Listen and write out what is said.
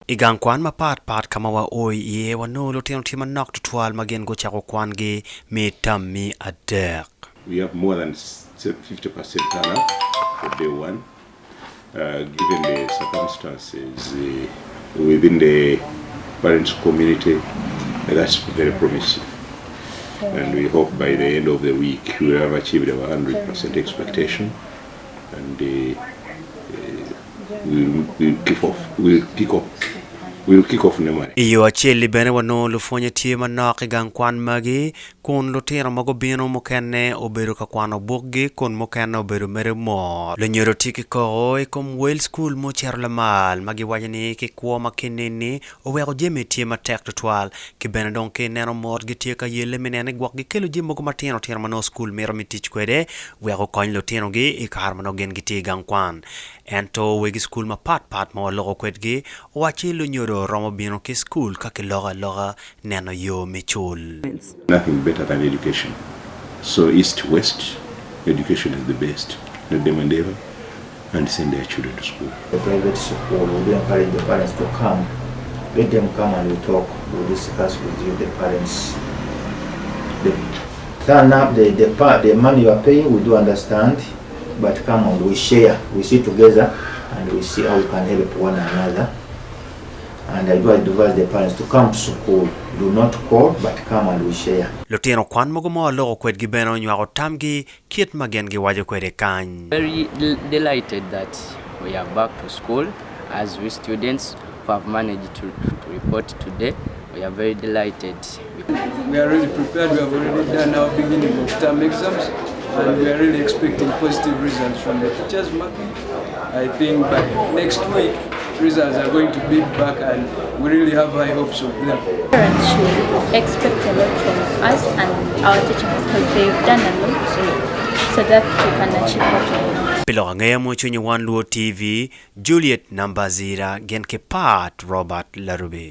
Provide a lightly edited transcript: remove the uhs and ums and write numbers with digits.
Igang Kwan pat kamawa oi ye wano Lutino timanok tutual magen go chako Kwan gi mi tam mi adek. We have more than 50% turnout for day one. Given the circumstances within the parents community, that's very promising. And we hope by the end of the week we will have achieved our 100% expectation, and we'll kick off Nemari. Iyo acheli bene wano lupownye timanok Igang Kwan magi kun Lutino mago bino mokene obedo ka kwano bukgi kun mokene obedo mere mor. Lunyodo tiki ko kom well school mo chero lamal magi wajani ki kwa makinini oweko jemi tie matek tutual ki bene donke neno mor gi tie ka yele minene gwak gi kelo jemi mogo matino tino mano school mero mitich kwede weko kony Lutino gi ikar mano gen gi tie Igang Kwan. Ento wegi school ma pat ma logo kwedgi wachi lunyodo romo bino ki school kaki loga neno yo michul. Nothing better than education. So east west, education is the best. Let them endeavor and send their children to school. The private school will encourage the parents to come. Let them come and we talk. We'll discuss with you, the parents. The money you are paying, we do understand. But come on, we share, we sit together, and we see how we can help one another. And I do advise the parents to come to school. Do not call, but come and we share. Lutino Kwan mogo mo logo kwed gi beno nywago tamgi kit magen gi wajo kwede kany. Very delighted that we are back to school as we students who have managed to report today. We are very delighted. We are really prepared. We have already done our beginning of term exams, and we are really expecting positive results from the teachers marking. I think by next week results are going to be back, and we really have high hopes of them. Parents should expect a lot from us and our teachers because they've done a lot so that we can achieve what we want. Pilo ngaya mo chunye One Luo TV, Juliet Nambazira, Genke Pat Robert Larube.